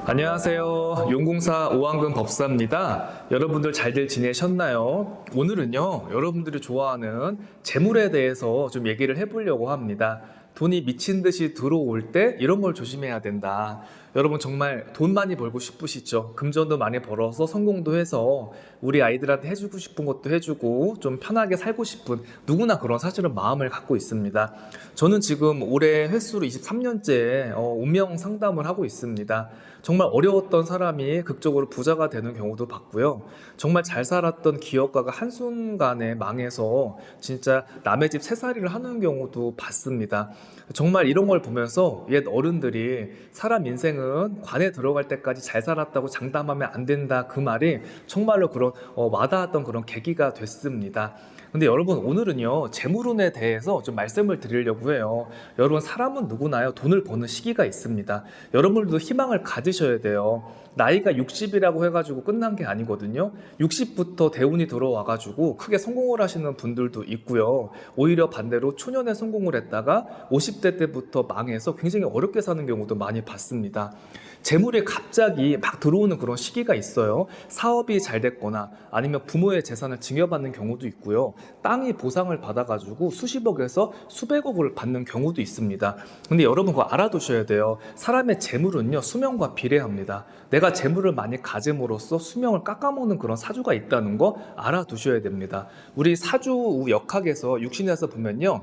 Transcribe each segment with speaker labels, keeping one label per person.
Speaker 1: 안녕하세요. 용궁사 오한근 법사입니다. 여러분들 잘들 지내셨나요? 오늘은요, 여러분들이 좋아하는 재물에 대해서 좀 얘기를 해보려고 합니다. 돈이 미친 듯이 들어올 때 이런 걸 조심해야 된다. 여러분 정말 돈 많이 벌고 싶으시죠? 금전도 많이 벌어서 성공도 해서 우리 아이들한테 해주고 싶은 것도 해주고 좀 편하게 살고 싶은 누구나 그런 사실은 마음을 갖고 있습니다. 저는 지금 올해 횟수로 23년째 운명 상담을 하고 있습니다. 정말 어려웠던 사람이 극적으로 부자가 되는 경우도 봤고요. 정말 잘 살았던 기업가가 한순간에 망해서 진짜 남의 집 새살이를 하는 경우도 봤습니다. 정말 이런 걸 보면서 옛 어른들이 사람 인생은 관에 들어갈 때까지 잘 살았다고 장담하면 안 된다, 그 말이 정말로 그런 와닿았던 그런 계기가 됐습니다. 근데 여러분, 오늘은요 재물운에 대해서 좀 말씀을 드리려고 해요. 여러분, 사람은 누구나요 돈을 버는 시기가 있습니다. 여러분들도 희망을 가지셔야 돼요. 나이가 60이라고 해가지고 끝난 게 아니거든요. 60부터 대운이 들어와가지고 크게 성공을 하시는 분들도 있고요. 오히려 반대로 초년에 성공을 했다가 50대 때부터 망해서 굉장히 어렵게 사는 경우도 많이 봤습니다. 재물이 갑자기 막 들어오는 그런 시기가 있어요. 사업이 잘 됐거나 아니면 부모의 재산을 증여받는 경우도 있고요. 땅이 보상을 받아가지고 수십억에서 수백억을 받는 경우도 있습니다. 근데 여러분 그거 알아두셔야 돼요. 사람의 재물은요 수명과 비례합니다. 내가 재물을 많이 가짐으로써 수명을 깎아먹는 그런 사주가 있다는 거 알아두셔야 됩니다. 우리 사주 역학에서 육신에서 보면요,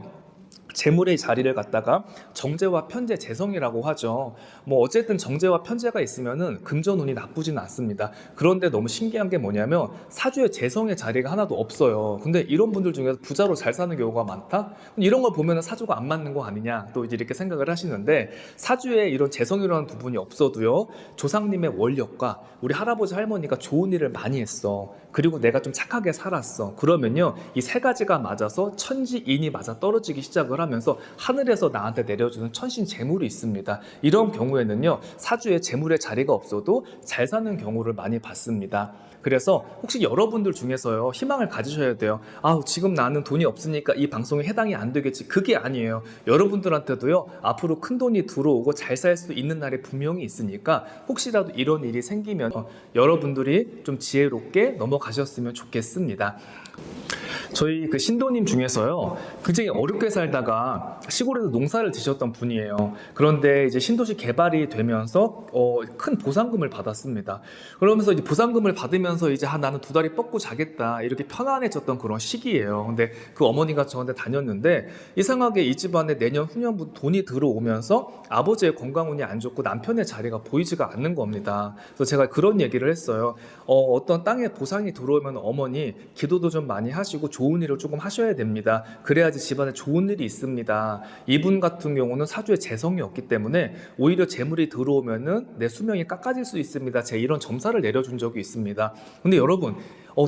Speaker 1: 재물의 자리를 갖다가 정제와 편재, 재성이라고 하죠. 뭐 어쨌든 정제와 편재가 있으면은 금전운이 나쁘지는 않습니다. 그런데 너무 신기한 게 뭐냐면 사주에 재성의 자리가 하나도 없어요. 근데 이런 분들 중에서 부자로 잘 사는 경우가 많다? 이런 걸 보면은 사주가 안 맞는 거 아니냐, 또 이제 이렇게 생각을 하시는데, 사주에 이런 재성이라는 부분이 없어도요, 조상님의 원력과 우리 할아버지 할머니가 좋은 일을 많이 했어, 그리고 내가 좀 착하게 살았어, 그러면요 이 세 가지가 맞아서 천지인이 맞아 떨어지기 시작을 하면서 하늘에서 나한테 내려주는 천신 재물이 있습니다. 이런 경우에는요 사주에 재물의 자리가 없어도 잘 사는 경우를 많이 봤습니다. 그래서 혹시 여러분들 중에서요 희망을 가지셔야 돼요. 지금 나는 돈이 없으니까 이 방송에 해당이 안 되겠지, 그게 아니에요. 여러분들한테도요 앞으로 큰 돈이 들어오고 잘 살 수 있는 날이 분명히 있으니까 혹시라도 이런 일이 생기면 여러분들이 좀 지혜롭게 넘어가셨으면 좋겠습니다. 저희 그 신도님 중에서요 굉장히 어렵게 살다가 시골에서 농사를 지셨던 분이에요. 그런데 이제 신도시 개발이 되면서 큰 보상금을 받았습니다. 그러면서 이제 보상금을 받으면서 이제 나는 두 다리 뻗고 자겠다, 이렇게 편안해졌던 그런 시기예요. 근데 그 어머니가 저한테 다녔는데 이상하게 이 집안에 내년 후년부터 돈이 들어오면서 아버지의 건강운이 안 좋고 남편의 자리가 보이지가 않는 겁니다. 그래서 제가 그런 얘기를 했어요. 어떤 땅에 보상이 들어오면 어머니 기도도 좀 많이 하시고 좋은 일을 조금 하셔야 됩니다. 그래야지 집안에 좋은 일이 있습니다. 이분 같은 경우는 사주에 재성이 없기 때문에 오히려 재물이 들어오면은 내 수명이 깎아질 수 있습니다. 제가 이런 점사를 내려준 적이 있습니다. 근데 여러분,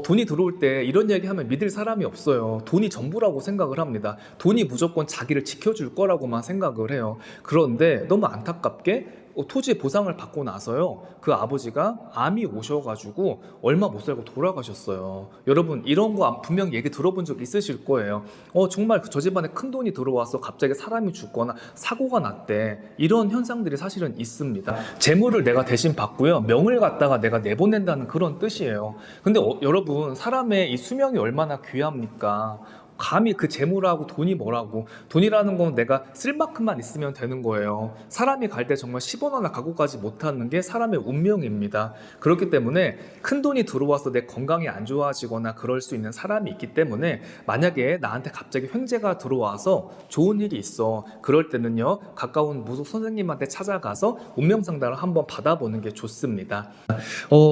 Speaker 1: 돈이 들어올 때 이런 얘기하면 믿을 사람이 없어요. 돈이 전부라고 생각을 합니다. 돈이 무조건 자기를 지켜줄 거라고만 생각을 해요. 그런데 너무 안타깝게 토지 보상을 받고 나서요 그 아버지가 암이 오셔가지고 얼마 못 살고 돌아가셨어요. 여러분 이런 거 분명 얘기 들어본 적 있으실 거예요. 정말 저 집안에 큰 돈이 들어와서 갑자기 사람이 죽거나 사고가 났대, 이런 현상들이 사실은 있습니다. 재물을 내가 대신 받고요 명을 갖다가 내가 내보낸다는 그런 뜻이에요. 근데 여러분, 사람의 이 수명이 얼마나 귀합니까? 감히 그 재물하고 돈이 뭐라고. 돈이라는 건 내가 쓸 만큼만 있으면 되는 거예요. 사람이 갈 때 정말 10원 하나 갖고 가지 못하는 게 사람의 운명입니다. 그렇기 때문에 큰 돈이 들어와서 내 건강이 안 좋아지거나 그럴 수 있는 사람이 있기 때문에, 만약에 나한테 갑자기 횡재가 들어와서 좋은 일이 있어, 그럴 때는요 가까운 무속 선생님한테 찾아가서 운명 상담을 한번 받아보는 게 좋습니다.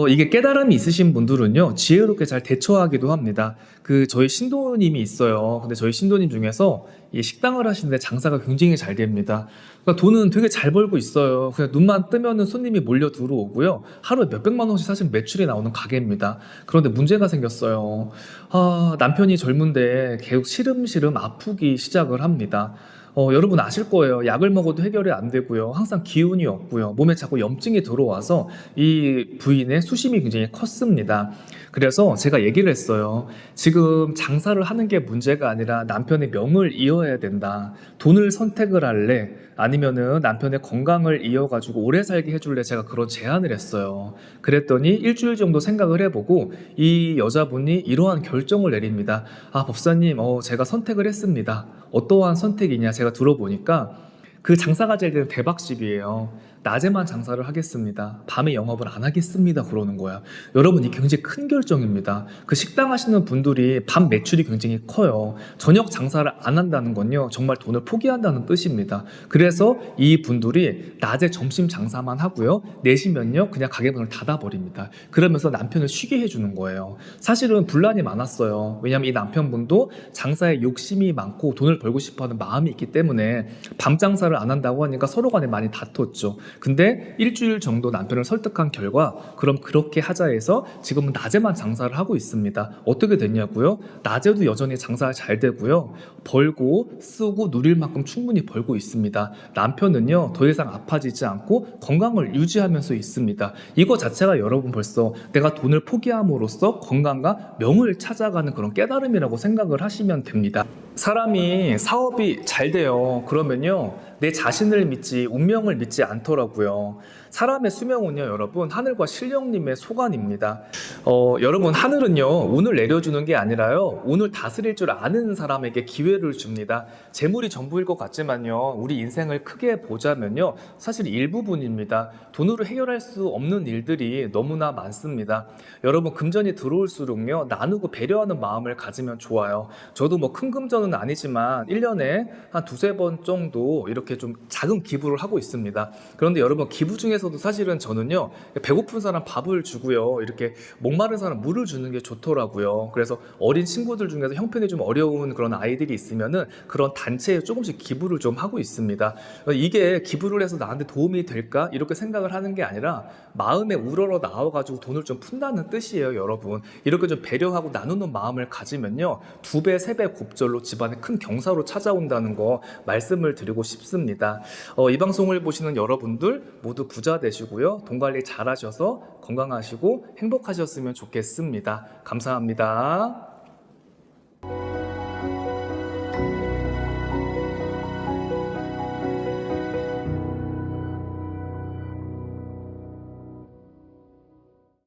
Speaker 1: 이게 깨달음이 있으신 분들은요 지혜롭게 잘 대처하기도 합니다. 저희 신도님이 있어요. 근데 저희 신도님 중에서 이 식당을 하시는데 장사가 굉장히 잘 됩니다. 그러니까 돈은 되게 잘 벌고 있어요. 그냥 눈만 뜨면은 손님이 몰려 들어오고요. 하루에 몇백만 원씩 사실 매출이 나오는 가게입니다. 그런데 문제가 생겼어요. 남편이 젊은데 계속 시름시름 아프기 시작을 합니다. 여러분 아실 거예요. 약을 먹어도 해결이 안 되고요. 항상 기운이 없고요. 몸에 자꾸 염증이 들어와서 이 부인의 수심이 굉장히 컸습니다. 그래서 제가 얘기를 했어요. 지금 장사를 하는 게 문제가 아니라 남편의 명을 이어야 된다. 돈을 선택을 할래? 아니면은 남편의 건강을 이어가지고 오래 살게 해줄래? 제가 그런 제안을 했어요. 그랬더니 일주일 정도 생각을 해보고 이 여자분이 이러한 결정을 내립니다. 아, 법사님, 제가 선택을 했습니다. 어떠한 선택이냐? 제가 들어보니까 그 장사가 잘 되는 대박집이에요. 낮에만 장사를 하겠습니다. 밤에 영업을 안 하겠습니다. 그러는 거야. 여러분, 이 굉장히 큰 결정입니다. 그 식당 하시는 분들이 밤 매출이 굉장히 커요. 저녁 장사를 안 한다는 건요, 정말 돈을 포기한다는 뜻입니다. 그래서 이 분들이 낮에 점심 장사만 하고요, 내시면요, 그냥 가게 문을 닫아버립니다. 그러면서 남편을 쉬게 해주는 거예요. 사실은 분란이 많았어요. 왜냐하면 이 남편분도 장사에 욕심이 많고 돈을 벌고 싶어하는 마음이 있기 때문에 밤 장사를 안 한다고 하니까 서로 간에 많이 다퉜죠. 근데 일주일 정도 남편을 설득한 결과 그럼 그렇게 하자 해서 지금은 낮에만 장사를 하고 있습니다. 어떻게 됐냐고요? 낮에도 여전히 장사가 잘 되고요. 벌고 쓰고 누릴 만큼 충분히 벌고 있습니다. 남편은요, 더 이상 아파지지 않고 건강을 유지하면서 있습니다. 이거 자체가 여러분 벌써 내가 돈을 포기함으로써 건강과 명을 찾아가는 그런 깨달음이라고 생각을 하시면 됩니다. 사람이 사업이 잘 돼요. 그러면요, 내 자신을 믿지 운명을 믿지 않더라고요. 사람의 수명은요, 여러분, 하늘과 신령님의 소관입니다. 여러분, 하늘은요, 운을 내려주는 게 아니라요, 운을 다스릴 줄 아는 사람에게 기회를 줍니다. 재물이 전부일 것 같지만요, 우리 인생을 크게 보자면요, 사실 일부분입니다. 돈으로 해결할 수 없는 일들이 너무나 많습니다. 여러분, 금전이 들어올수록요, 나누고 배려하는 마음을 가지면 좋아요. 저도 뭐 큰 금전은 아니지만 1년에 한 두세 번 정도 이렇게 좀 작은 기부를 하고 있습니다. 그런데 여러분, 기부 중에서도 사실은 저는요, 배고픈 사람 밥을 주고요, 이렇게 목마른 사람 물을 주는 게 좋더라고요. 그래서 어린 친구들 중에서 형편이 좀 어려운 그런 아이들이 있으면은 그런 단체에 조금씩 기부를 좀 하고 있습니다. 이게 기부를 해서 나한테 도움이 될까? 이렇게 생각을 하는 게 아니라 마음에 우러러 나와가지고 돈을 좀 푼다는 뜻이에요, 여러분. 이렇게 좀 배려하고 나누는 마음을 가지면요, 2배, 3배 곱절로 집안에 큰 경사로 찾아온다는 거 말씀을 드리고 싶습니다. 이 방송을 보시는 여러분들 모두 부자 되시고요, 돈 관리 잘 하셔서 건강하시고 행복하셨으면 좋겠습니다. 감사합니다.